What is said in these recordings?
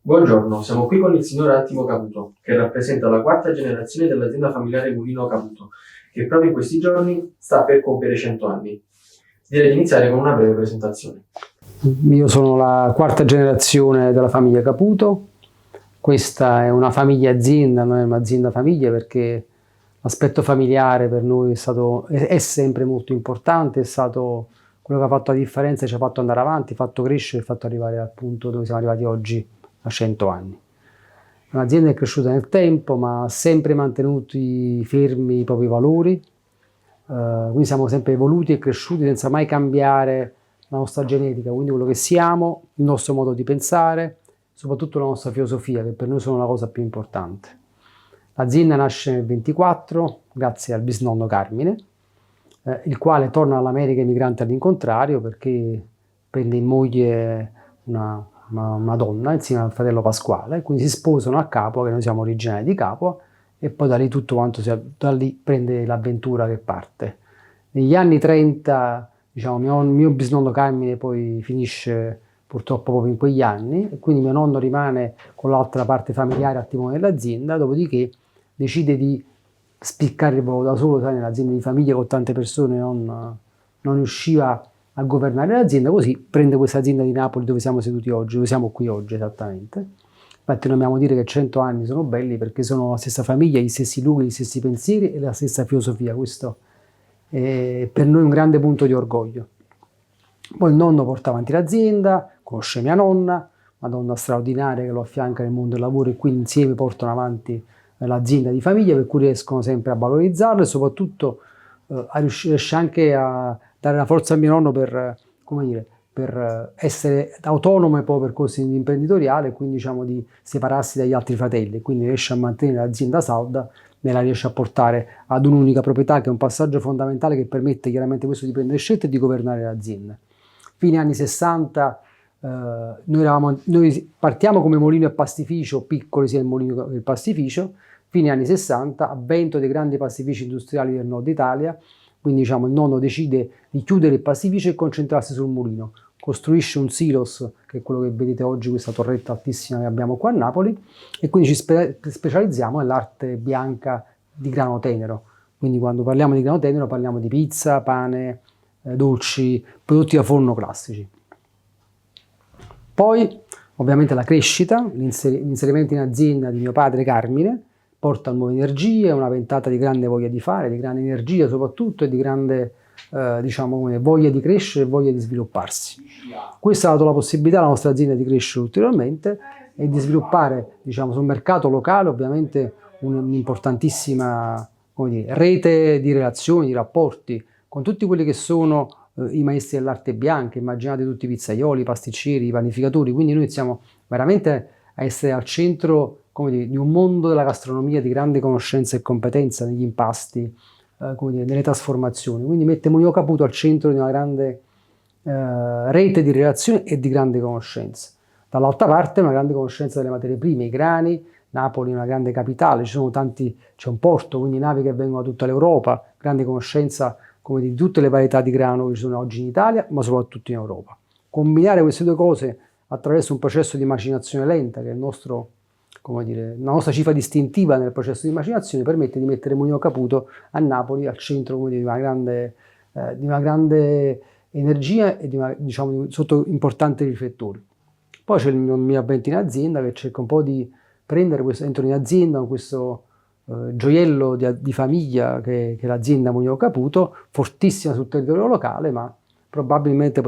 Buongiorno, siamo qui con il signor Attimo Caputo, che rappresenta la quarta generazione dell'azienda familiare Mulino Caputo, che proprio in questi giorni sta per compiere 100 anni. Direi di iniziare con una breve presentazione. Io sono la quarta generazione della famiglia Caputo. Questa è una famiglia azienda, non è un'azienda famiglia, perché l'aspetto familiare per noi è sempre molto importante, è stato quello che ha fatto la differenza, ci ha fatto andare avanti, fatto crescere e fatto arrivare al punto dove siamo arrivati oggi a 100 anni. Un'azienda è cresciuta nel tempo, ma ha sempre mantenuto fermi i propri valori, quindi siamo sempre evoluti e cresciuti senza mai cambiare la nostra genetica, quindi quello che siamo, il nostro modo di pensare, soprattutto la nostra filosofia, che per noi sono la cosa più importante. L'azienda nasce nel 24 grazie al bisnonno Carmine, il quale torna all'America emigrante all'incontrario perché prende in moglie una donna insieme al fratello Pasquale, quindi si sposano a Capua, che noi siamo originari di Capua, e poi da lì tutto quanto da lì prende l'avventura che parte. Negli anni 30, diciamo, mio bisnonno Carmine poi finisce purtroppo proprio in quegli anni, e quindi mio nonno rimane con l'altra parte familiare al timone dell'azienda, dopodiché decide di spiccare proprio da solo, sai, nell'azienda di famiglia con tante persone non riusciva a governare l'azienda, così prende questa azienda di Napoli dove siamo seduti oggi, dove siamo qui oggi esattamente. Infatti noi amiamo dire che 100 anni sono belli perché sono la stessa famiglia, gli stessi luoghi, gli stessi pensieri e la stessa filosofia. Questo è per noi un grande punto di orgoglio. Poi il nonno porta avanti l'azienda, conosce mia nonna, una donna straordinaria che lo affianca nel mondo del lavoro, e quindi insieme portano avanti l'azienda di famiglia, per cui riescono sempre a valorizzarlo e soprattutto riesce anche a dare la forza a mio nonno per, come dire, per essere autonomo e poi percorso imprenditoriale, quindi diciamo di separarsi dagli altri fratelli, quindi riesce a mantenere l'azienda salda, me la riesce a portare ad un'unica proprietà, che è un passaggio fondamentale che permette chiaramente questo di prendere scelte e di governare l'azienda. Fine anni 60, noi partiamo come mulino e pastificio, piccoli sia il mulino che il pastificio. Fine anni 60, avvento dei grandi pastifici industriali del nord Italia, quindi diciamo il nonno decide di chiudere il pastificio e concentrarsi sul mulino. Costruisce un silos, che è quello che vedete oggi, questa torretta altissima che abbiamo qua a Napoli, e quindi ci specializziamo nell'arte bianca di grano tenero. Quindi quando parliamo di grano tenero parliamo di pizza, pane, dolci, prodotti da forno classici. Poi ovviamente la crescita, l'inserimento in azienda di mio padre Carmine porta a nuove energie, una ventata di grande voglia di fare, di grande energia soprattutto, e di grande diciamo, voglia di crescere e voglia di svilupparsi. Questo ha dato la possibilità alla nostra azienda di crescere ulteriormente e di sviluppare, diciamo, sul mercato locale ovviamente un'importantissima, come dire, rete di relazioni, di rapporti con tutti quelli che sono i maestri dell'arte bianca. Immaginate tutti i pizzaioli, i pasticceri, i panificatori, quindi noi iniziamo veramente a essere al centro, come dire, di un mondo della gastronomia di grande conoscenza e competenza negli impasti, come dire, nelle trasformazioni. Quindi mette Mulino Caputo al centro di una grande rete di relazioni e di grande conoscenza. Dall'altra parte una grande conoscenza delle materie prime, i grani. Napoli è una grande capitale, c'è un porto, quindi navi che vengono da tutta l'Europa, grande conoscenza come di tutte le varietà di grano che ci sono oggi in Italia, ma soprattutto in Europa. Combinare queste due cose attraverso un processo di macinazione lenta, che è il nostro, come dire, la nostra cifra distintiva nel processo di macinazione, permette di mettere Mulino Caputo a Napoli al centro, come dire, di una grande energia e diciamo, sotto importanti riflettori. Poi c'è il mio avvento in azienda, che cerca un po' di prendere entro in azienda con questo gioiello di famiglia che è l'azienda Mulino Caputo, fortissima sul territorio locale, ma probabilmente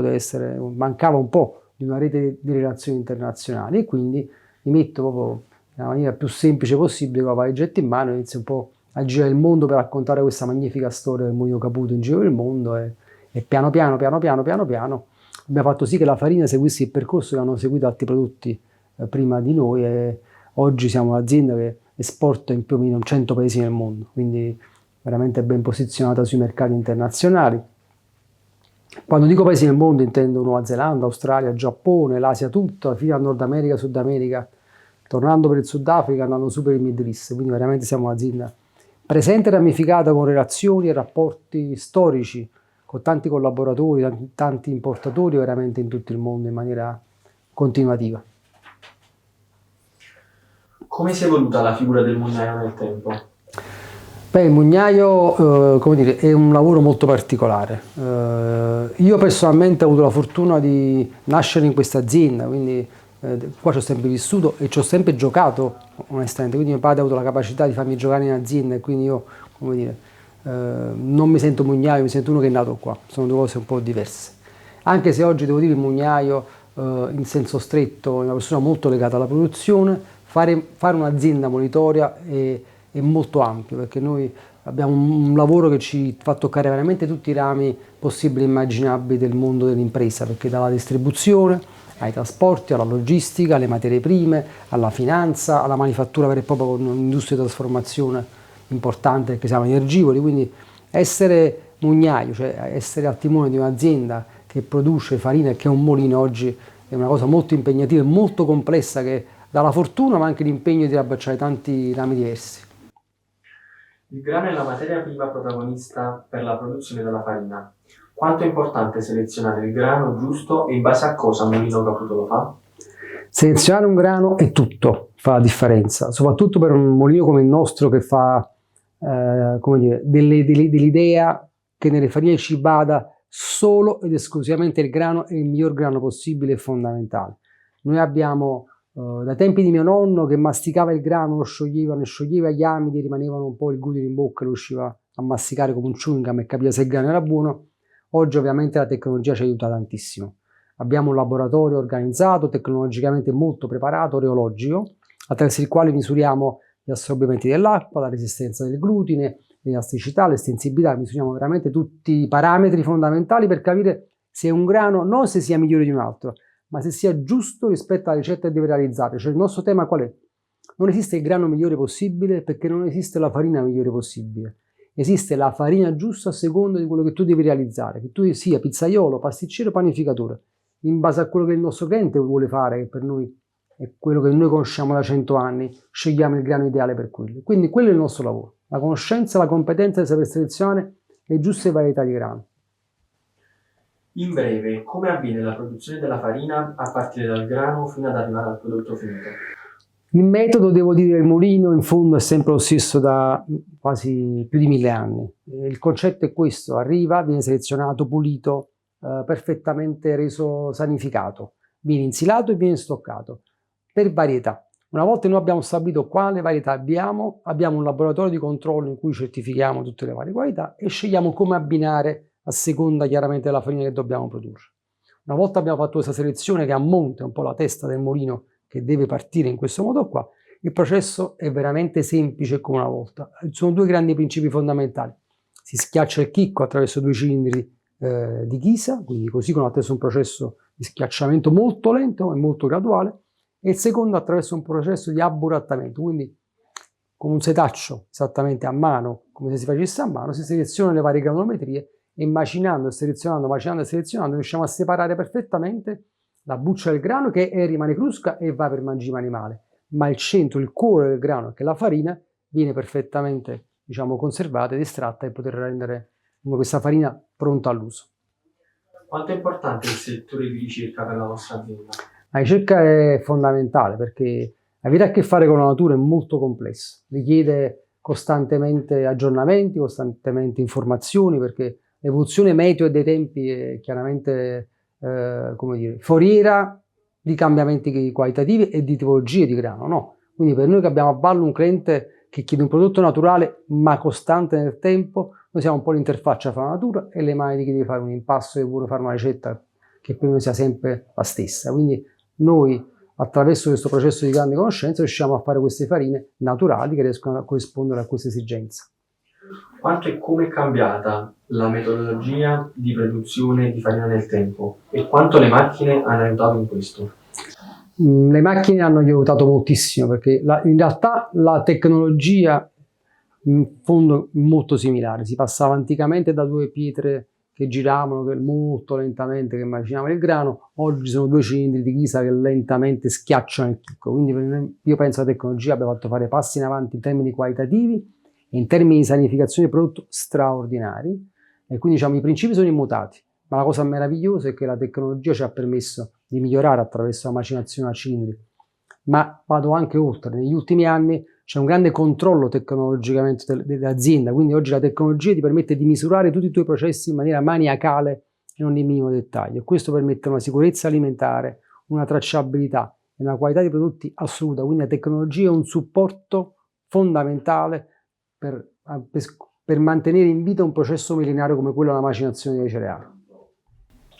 mancava un po' di una rete di relazioni internazionali, e quindi mi metto proprio nella maniera più semplice possibile con la valigetta in mano e inizio un po' a girare il mondo per raccontare questa magnifica storia del Mulino Caputo in giro del mondo, e piano piano abbiamo fatto sì che la farina seguisse il percorso che hanno seguito altri prodotti prima di noi, e oggi siamo un'azienda che esporta in più o meno 100 paesi nel mondo, quindi veramente ben posizionata sui mercati internazionali. Quando dico paesi nel mondo intendo Nuova Zelanda, Australia, Giappone, l'Asia tutta, fino al Nord America, Sud America, tornando per il Sudafrica, andando su per il Middle East, quindi veramente siamo un'azienda presente e ramificata con relazioni e rapporti storici con tanti collaboratori, tanti importatori veramente in tutto il mondo in maniera continuativa. Come si è evoluta la figura del mugnaio nel tempo? Beh, il mugnaio, come dire, è un lavoro molto particolare. Io personalmente ho avuto la fortuna di nascere in questa azienda, quindi qua ci ho sempre vissuto e ci ho sempre giocato, onestamente. Quindi mio padre ha avuto la capacità di farmi giocare in azienda e quindi io, come dire, non mi sento mugnaio, mi sento uno che è nato qua. Sono due cose un po' diverse. Anche se oggi devo dire il mugnaio, in senso stretto, è una persona molto legata alla produzione, fare un'azienda monitoria è molto ampio perché noi abbiamo un lavoro che ci fa toccare veramente tutti i rami possibili e immaginabili del mondo dell'impresa, perché dalla distribuzione ai trasporti, alla logistica, alle materie prime, alla finanza, alla manifattura vera e propria con un'industria di trasformazione importante che siamo energivori, quindi essere mugnaio, cioè essere al timone di un'azienda che produce farina e che è un mulino oggi è una cosa molto impegnativa e molto complessa che dà la fortuna ma anche l'impegno di abbracciare tanti rami diversi. Il grano è la materia prima protagonista per la produzione della farina. Quanto è importante selezionare il grano giusto e in base a cosa Mulino Caputo lo fa? Selezionare un grano è tutto, fa la differenza, soprattutto per un mulino come il nostro che fa come dire, dell'idea che nelle farine ci vada solo ed esclusivamente il grano e il miglior grano possibile è fondamentale. Noi abbiamo dai tempi di mio nonno che masticava il grano, lo scioglieva, ne scioglieva gli amidi, rimanevano un po' il glutine in bocca, lo riusciva a masticare come un chewing gum e capire se il grano era buono. Oggi ovviamente la tecnologia ci aiuta tantissimo. Abbiamo un laboratorio organizzato, tecnologicamente molto preparato, reologico, attraverso il quale misuriamo gli assorbimenti dell'acqua, la resistenza del glutine, l'elasticità, l'estensibilità, misuriamo veramente tutti i parametri fondamentali per capire se un grano, non se sia migliore di un altro, ma se sia giusto rispetto alla ricetta che deve realizzare. Cioè il nostro tema qual è? Non esiste il grano migliore possibile perché non esiste la farina migliore possibile. Esiste la farina giusta a seconda di quello che tu devi realizzare, che tu sia pizzaiolo, pasticcere o panificatore, in base a quello che il nostro cliente vuole fare, che per noi è quello che noi conosciamo da 100 anni, scegliamo il grano ideale per quello. Quindi quello è il nostro lavoro, la conoscenza, la competenza di saper selezionare le giuste varietà di grano. In breve, come avviene la produzione della farina a partire dal grano fino ad arrivare al prodotto finito? Il metodo, devo dire, il mulino in fondo è sempre lo stesso da quasi più di 1000 anni. Il concetto è questo, arriva, viene selezionato, pulito, perfettamente reso sanificato, viene insilato e viene stoccato per varietà. Una volta noi abbiamo stabilito quale varietà abbiamo un laboratorio di controllo in cui certifichiamo tutte le varie qualità e scegliamo come abbinare a seconda chiaramente della farina che dobbiamo produrre. Una volta abbiamo fatto questa selezione che a monte è un po' la testa del mulino che deve partire in questo modo qua, il processo è veramente semplice come una volta. Ci sono due grandi principi fondamentali. Si schiaccia il chicco attraverso due cilindri di ghisa, quindi così con attraverso un processo di schiacciamento molto lento e molto graduale, e il secondo attraverso un processo di abburattamento, quindi con un setaccio esattamente a mano, come se si facesse a mano, si selezionano le varie granulometrie e macinando e selezionando riusciamo a separare perfettamente la buccia del grano che rimane crusca e va per mangime animale, ma il centro, il cuore del grano, che è la farina, viene perfettamente, diciamo, conservata ed estratta e poter rendere questa farina pronta all'uso. Quanto è importante il settore di ricerca per la vostra azienda? La ricerca è fondamentale perché avere a che fare con la natura è molto complesso, richiede costantemente aggiornamenti, costantemente informazioni, perché l'evoluzione meteo e dei tempi è chiaramente come dire, foriera di cambiamenti qualitativi e di tipologie di grano, no? Quindi per noi che abbiamo a ballo un cliente che chiede un prodotto naturale ma costante nel tempo, noi siamo un po' l'interfaccia fra la natura e le mani di chi deve fare un impasto e vuole fare una ricetta che per noi sia sempre la stessa. Quindi noi attraverso questo processo di grande conoscenza riusciamo a fare queste farine naturali che riescono a corrispondere a questa esigenza. Quanto e come è cambiata la metodologia di produzione di farina nel tempo e quanto le macchine hanno aiutato in questo? Le macchine hanno aiutato moltissimo perché in realtà la tecnologia in fondo è molto similare, si passava anticamente da due pietre che giravano molto lentamente, che macinavano il grano, oggi sono due cilindri di ghisa che lentamente schiacciano il chicco, quindi io penso che la tecnologia abbia fatto fare passi in avanti in termini qualitativi e in termini di sanificazione di prodotto straordinari e quindi diciamo i principi sono immutati, ma la cosa meravigliosa è che la tecnologia ci ha permesso di migliorare attraverso la macinazione a cilindri ma vado anche oltre. Negli ultimi anni c'è un grande controllo tecnologicamente dell'azienda, quindi oggi la tecnologia ti permette di misurare tutti i tuoi processi in maniera maniacale in ogni minimo dettaglio, e questo permette una sicurezza alimentare, una tracciabilità e una qualità di prodotti assoluta. Quindi la tecnologia è un supporto fondamentale per mantenere in vita un processo millenario come quello della macinazione dei cereali.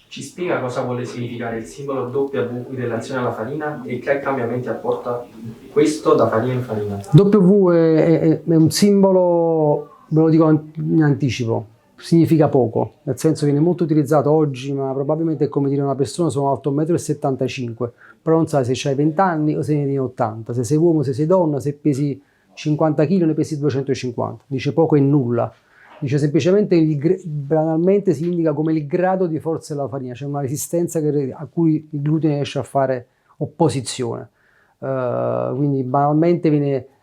Ci spiega cosa vuole significare il simbolo W in relazione alla farina e che cambiamenti apporta questo da farina in farina? W è un simbolo, ve lo dico in anticipo, significa poco, nel senso viene molto utilizzato oggi, ma probabilmente è come dire a una persona sono alto 1,75 m, però non sai se hai 20 anni o se ne hai 80, se sei uomo, se sei donna, se pesi 50 kg o ne pesi 250, dice poco e nulla. Dice semplicemente, banalmente si indica come il grado di forza della farina, c'è una resistenza a cui il glutine riesce a fare opposizione. Quindi banalmente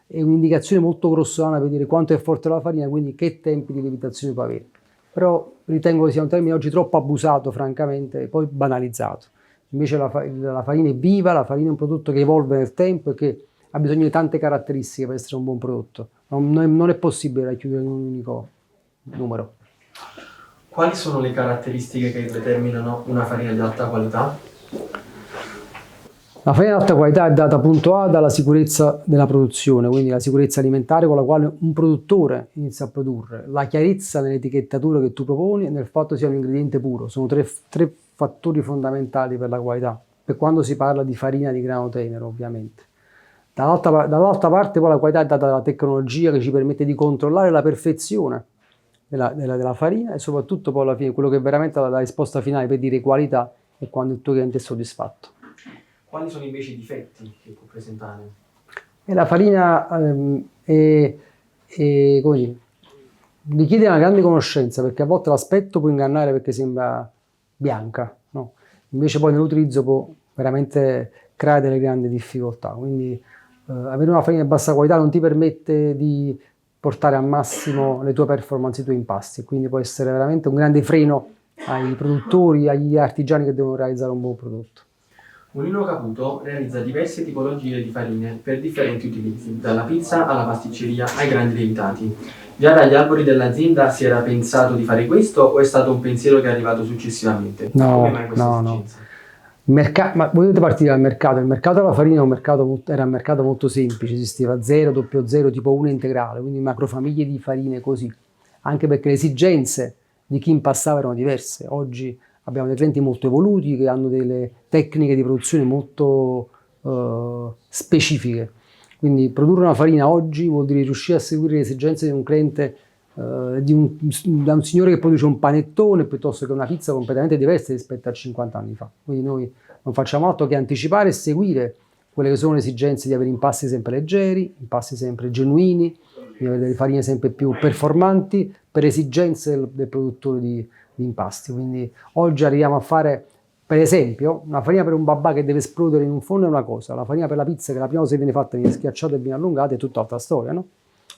è un'indicazione molto grossolana per dire quanto è forte la farina, quindi che tempi di lievitazione può avere. Però ritengo che sia un termine oggi troppo abusato, francamente, e poi banalizzato. Invece la farina è viva, la farina è un prodotto che evolve nel tempo e che ha bisogno di tante caratteristiche per essere un buon prodotto. Non è possibile racchiudere in un unico numero. Quali sono le caratteristiche che determinano una farina di alta qualità? La farina di alta qualità è data, punto A, dalla sicurezza della produzione, quindi la sicurezza alimentare con la quale un produttore inizia a produrre, la chiarezza nell'etichettatura che tu proponi e nel fatto sia un ingrediente puro. Sono tre fattori fondamentali per la qualità, per quando si parla di farina di grano tenero, ovviamente. Dall'altra parte poi la qualità è data dalla tecnologia che ci permette di controllare la perfezione della farina, e soprattutto poi alla fine quello che veramente dà la risposta finale per dire qualità è quando il tuo cliente è soddisfatto. Quali sono invece i difetti che può presentare? E la farina come dire, richiede una grande conoscenza, perché a volte l'aspetto può ingannare perché sembra bianca, no? Invece poi nell'utilizzo può veramente creare delle grandi difficoltà. Quindi avere una farina di bassa qualità non ti permette di portare al massimo le tue performance, i tuoi impasti, quindi può essere veramente un grande freno ai produttori, agli artigiani che devono realizzare un buon prodotto. Mulino Caputo realizza diverse tipologie di farine per differenti utilizzi, dalla pizza alla pasticceria ai grandi lievitati. Già dagli albori dell'azienda si era pensato di fare questo o è stato un pensiero che è arrivato successivamente? Come mai questa esigenza? Ma volete partire dal mercato? Il mercato della farina era un mercato molto semplice, esisteva 0, 00, tipo 1 integrale, quindi macrofamiglie di farine così, anche perché le esigenze di chi impassava erano diverse. Oggi abbiamo dei clienti molto evoluti che hanno delle tecniche di produzione molto specifiche, quindi produrre una farina oggi vuol dire riuscire a seguire le esigenze di un cliente, da un signore che produce un panettone piuttosto che una pizza completamente diversa rispetto a 50 anni fa. Quindi noi non facciamo altro che anticipare e seguire quelle che sono le esigenze di avere impasti sempre leggeri, impasti sempre genuini, di avere delle farine sempre più performanti per esigenze del produttore di impasti. Quindi oggi arriviamo a fare, per esempio, una farina per un babà che deve esplodere in un forno è una cosa, la farina per la pizza che la prima cosa che viene fatta viene schiacciata e viene allungata è tutt'altra storia, no?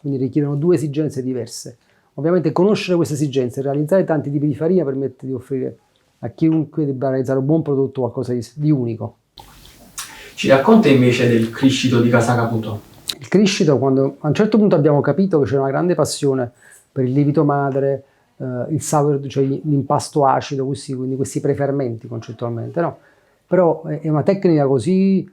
Quindi richiedono due esigenze diverse. Ovviamente conoscere queste esigenze e realizzare tanti tipi di farina permette di offrire a chiunque debba realizzare un buon prodotto qualcosa di unico. Ci racconta invece del criscito di Casa Caputo? Il criscito, quando a un certo punto abbiamo capito che c'era una grande passione per il lievito madre, il sour, cioè l'impasto acido, quindi questi prefermenti concettualmente, no? Però è una tecnica così,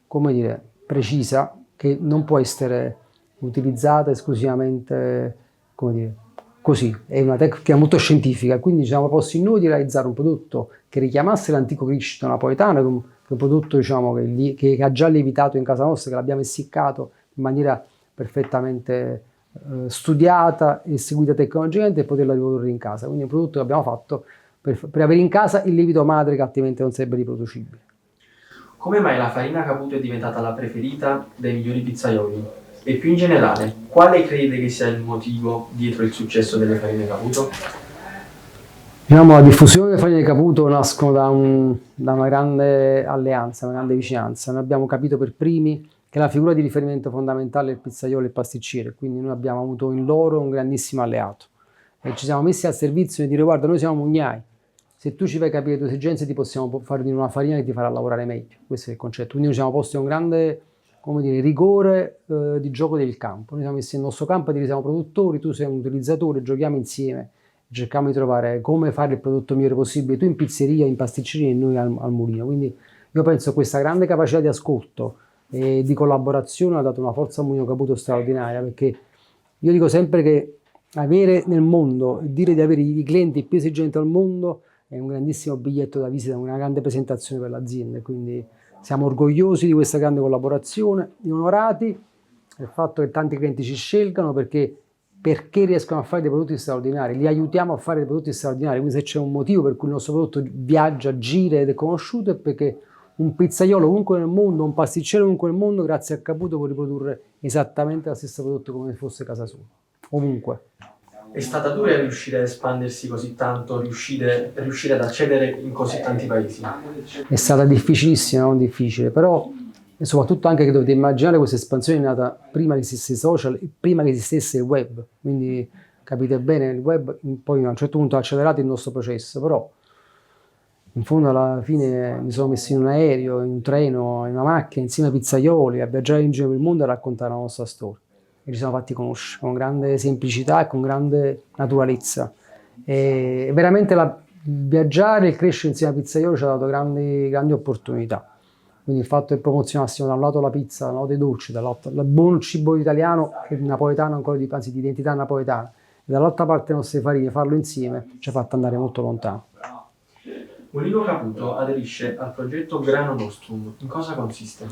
come dire, precisa che non può essere utilizzata esclusivamente, come dire, così. È una tecnica molto scientifica, quindi ci siamo proposti noi di realizzare un prodotto che richiamasse l'antico criscito napoletano, che è un prodotto, diciamo, che ha già lievitato in casa nostra, che l'abbiamo essiccato in maniera perfettamente studiata e seguita tecnologicamente e poterla riprodurre in casa. Quindi è un prodotto che abbiamo fatto per avere in casa il lievito madre che altrimenti non sarebbe riproducibile. Come mai la farina Caputo è diventata la preferita dai migliori pizzaioli? E più in generale, quale crede che sia il motivo dietro il successo delle farine Caputo? Diciamo, la diffusione delle farine Caputo nascono da una grande alleanza, una grande vicinanza. Noi abbiamo capito per primi che la figura di riferimento fondamentale è il pizzaiolo e il pasticcere, quindi noi abbiamo avuto in loro un grandissimo alleato e ci siamo messi al servizio di dire: guarda, noi siamo mugnai, se tu ci fai capire le tue esigenze ti possiamo fare di una farina che ti farà lavorare meglio. Questo è il concetto. Quindi noi ci siamo posti un grande come dire, rigore di gioco del campo. Noi siamo messi nel nostro campo, siamo produttori, tu sei un utilizzatore, giochiamo insieme, cerchiamo di trovare come fare il prodotto migliore possibile, tu in pizzeria, in pasticceria e noi al mulino. Quindi io penso che questa grande capacità di ascolto e di collaborazione ha dato una forza a Mulino Caputo straordinaria, perché io dico sempre che avere nel mondo, dire di avere i clienti più esigenti al mondo è un grandissimo biglietto da visita, una grande presentazione per l'azienda, quindi siamo orgogliosi di questa grande collaborazione, onorati del fatto che tanti clienti ci scelgano perché riescono a fare dei prodotti straordinari, li aiutiamo a fare dei prodotti straordinari, quindi se c'è un motivo per cui il nostro prodotto viaggia, gira ed è conosciuto è perché un pizzaiolo ovunque nel mondo, un pasticcere ovunque nel mondo, grazie a Caputo può riprodurre esattamente lo stesso prodotto come se fosse casa sua, ovunque. È stata dura riuscire ad espandersi così tanto, riuscire ad accedere in così tanti paesi? È stata difficilissima, non difficile, però e soprattutto anche che dovete immaginare questa espansione è nata prima che esistesse i social e prima che esistesse il web, quindi capite bene, il web poi a un certo punto ha accelerato il nostro processo, però in fondo alla fine mi sono messo in un aereo, in un treno, in una macchina insieme ai pizzaioli a viaggiare in giro per il mondo e a raccontare la nostra storia. E ci siamo fatti conoscere con grande semplicità e con grande naturalezza. E veramente viaggiare e crescere insieme ai pizzaioli ci ha dato grandi opportunità. Quindi il fatto che promozionassimo da un lato la pizza, da un lato i dolci, dall'altro il buon cibo italiano e napoletano ancora anzi di identità napoletana, e dall'altra parte le nostre farine, farlo insieme ci ha fatto andare molto lontano. Mulino Caputo aderisce al progetto Grano Nostrum. In cosa consiste?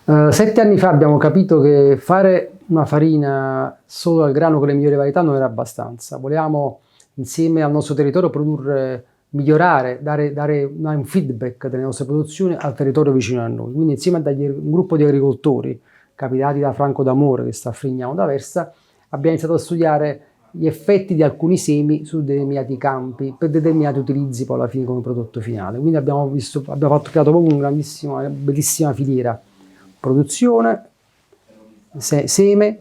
7 anni fa abbiamo capito che fare una farina solo al grano con le migliori varietà non era abbastanza. Volevamo insieme al nostro territorio produrre, migliorare, dare un feedback delle nostre produzioni al territorio vicino a noi. Quindi insieme a un gruppo di agricoltori capitati da Franco D'Amore che sta a Frignano d'Aversa abbiamo iniziato a studiare gli effetti di alcuni semi su determinati campi per determinati utilizzi poi alla fine come prodotto finale. Quindi abbiamo creato proprio una bellissima filiera: produzione, seme,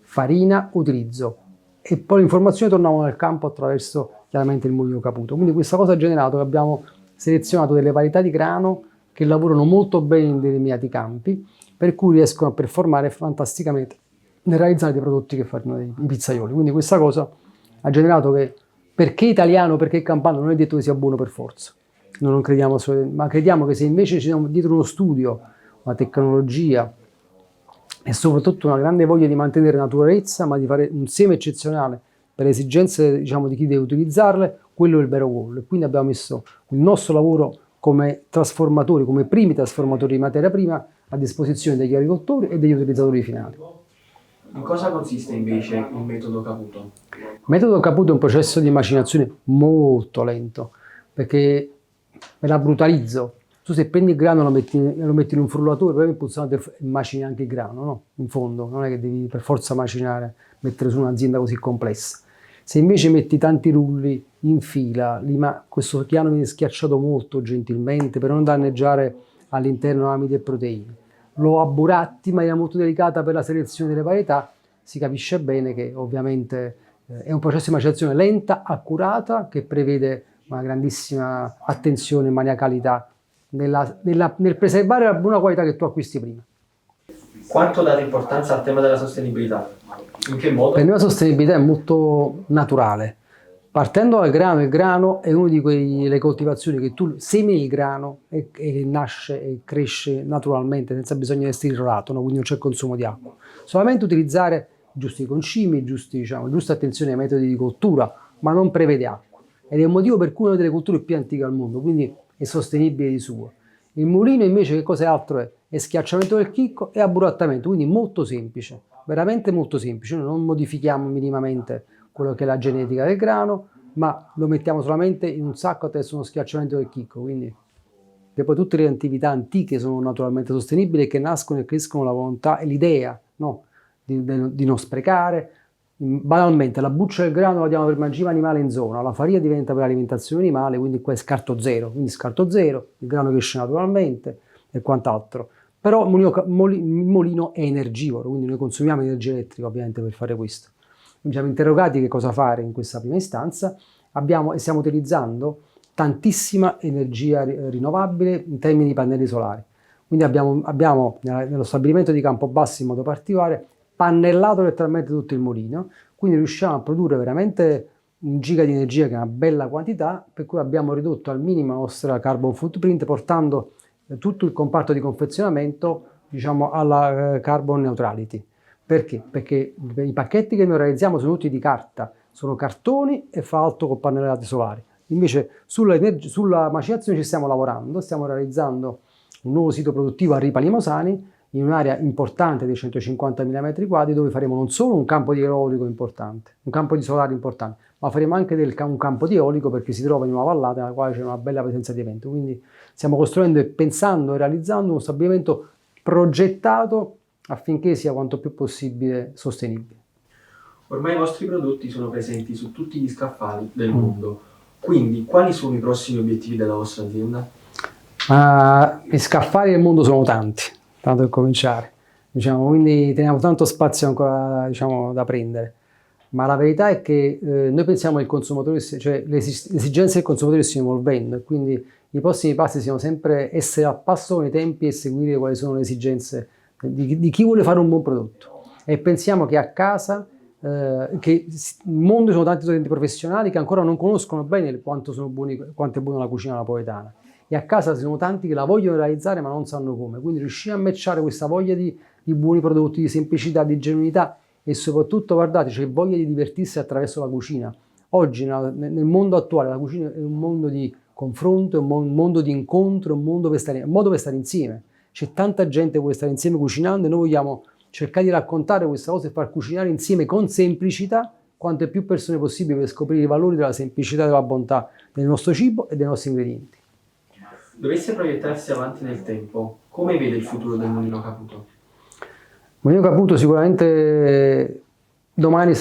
farina, utilizzo, e poi le informazioni tornavano nel campo attraverso chiaramente il Mulino Caputo. Quindi questa cosa ha generato che abbiamo selezionato delle varietà di grano che lavorano molto bene in determinati campi, per cui riescono a performare fantasticamente nel realizzare dei prodotti che fanno i pizzaioli. Quindi questa cosa ha generato che perché italiano, perché campano non è detto che sia buono per forza. Noi non crediamo, ma crediamo che se invece ci siamo dietro uno studio, una tecnologia e soprattutto una grande voglia di mantenere naturalezza, ma di fare un seme eccezionale per le esigenze, diciamo, di chi deve utilizzarle, quello è il vero goal. E quindi abbiamo messo il nostro lavoro come trasformatori, come primi trasformatori di materia prima a disposizione degli agricoltori e degli utilizzatori finali. In cosa consiste invece il metodo Caputo? Il metodo Caputo è un processo di macinazione molto lento, perché me la brutalizzo. Tu se prendi il grano e lo metti in un frullatore, poi il pulsante macini anche il grano, no? In fondo, non è che devi per forza macinare, mettere su un'azienda così complessa. Se invece metti tanti rulli in fila, questo piano viene schiacciato molto gentilmente per non danneggiare all'interno amidi e proteine. Lo abburatti in maniera molto delicata per la selezione delle varietà, si capisce bene che ovviamente è un processo di macerazione lenta, accurata, che prevede una grandissima attenzione e maniacalità nel preservare la buona qualità che tu acquisti prima. Quanto date importanza al tema della sostenibilità? In che modo? Per noi la sostenibilità è molto naturale. Partendo dal grano, il grano è una di quelle coltivazioni che tu semini il grano e nasce e cresce naturalmente senza bisogno di essere irrorato, no? Quindi non c'è consumo di acqua. Solamente utilizzare giusti concimi, giusta attenzione ai metodi di coltura, ma non prevede acqua. Ed è il motivo per cui è una delle culture più antiche al mondo, quindi è sostenibile di suo. Il mulino invece che cosa altro è? È schiacciamento del chicco e abburattamento, quindi molto semplice, veramente molto semplice. Noi non modifichiamo minimamente quello che è la genetica del grano, ma lo mettiamo solamente in un sacco attraverso uno schiacciamento del chicco. Quindi che poi tutte le attività antiche sono naturalmente sostenibili e che nascono e crescono la volontà e l'idea, no? di non sprecare. Banalmente la buccia del grano la diamo per mangime animale in zona, la farina diventa per alimentazione animale, quindi qua è scarto zero, il grano cresce naturalmente e quant'altro. Però il mulino è energivoro, quindi noi consumiamo energia elettrica ovviamente per fare questo. Ci siamo interrogati che cosa fare in questa prima istanza e stiamo utilizzando tantissima energia rinnovabile in termini di pannelli solari. Quindi abbiamo nello stabilimento di Campobasso in modo particolare pannellato letteralmente tutto il mulino, quindi riusciamo a produrre veramente 1 giga di energia, che è una bella quantità, per cui abbiamo ridotto al minimo la nostra carbon footprint, portando tutto il comparto di confezionamento, diciamo, alla carbon neutrality. Perché? Perché i pacchetti che noi realizziamo sono tutti di carta, sono cartoni e fatto con pannellate solari. Invece sulla macinazione ci stiamo lavorando, stiamo realizzando un nuovo sito produttivo a Ripa Limosani, in un'area importante di 150.000 metri quadri, dove faremo non solo un campo di eolico importante, un campo di solare importante, ma faremo anche un campo di eolico, perché si trova in una vallata nella quale c'è una bella presenza di vento. Quindi stiamo costruendo e pensando e realizzando uno stabilimento progettato affinché sia quanto più possibile sostenibile. Ormai i vostri prodotti sono presenti su tutti gli scaffali del mondo, quindi quali sono i prossimi obiettivi della vostra azienda? Gli scaffali del mondo sono tanti, tanto per cominciare, diciamo, quindi teniamo tanto spazio ancora, diciamo, da prendere. Ma la verità è che noi pensiamo che il consumatore, cioè le esigenze del consumatore stiano evolvendo, e quindi i prossimi passi siano sempre essere al passo con i tempi e seguire quali sono le esigenze di chi vuole fare un buon prodotto. E pensiamo che a casa, che nel mondo ci sono tanti studenti professionali che ancora non conoscono bene quanto è buona la cucina napoletana. E a casa ci sono tanti che la vogliono realizzare ma non sanno come. Quindi riuscire a matchare questa voglia di buoni prodotti, di semplicità, di genuinità, e soprattutto, guardate, c'è voglia di divertirsi attraverso la cucina. Oggi nel mondo attuale la cucina è un mondo di confronto, è un mondo di incontro, è un modo per stare insieme. C'è tanta gente che vuole stare insieme cucinando, e noi vogliamo cercare di raccontare questa cosa e far cucinare insieme con semplicità quante più persone possibile, per scoprire i valori della semplicità e della bontà del nostro cibo e dei nostri ingredienti. Dovesse proiettarsi avanti nel tempo, come vede il futuro del Mulino Caputo? Mulino Caputo sicuramente domani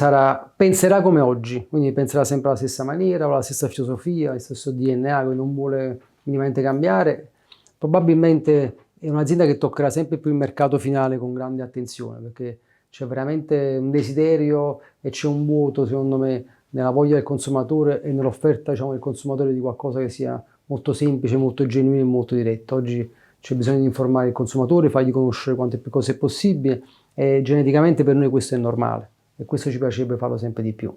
penserà come oggi, quindi penserà sempre alla stessa maniera, con la stessa filosofia, il stesso DNA, che non vuole minimamente cambiare. Probabilmente è un'azienda che toccherà sempre più il mercato finale con grande attenzione, perché c'è veramente un desiderio e c'è un vuoto, secondo me, nella voglia del consumatore e nell'offerta, diciamo, del consumatore di qualcosa che sia molto semplice, molto genuino e molto diretto. Oggi c'è bisogno di informare il consumatore, fargli conoscere quante più cose è possibile, e geneticamente per noi questo è normale, e questo ci piacerebbe farlo sempre di più.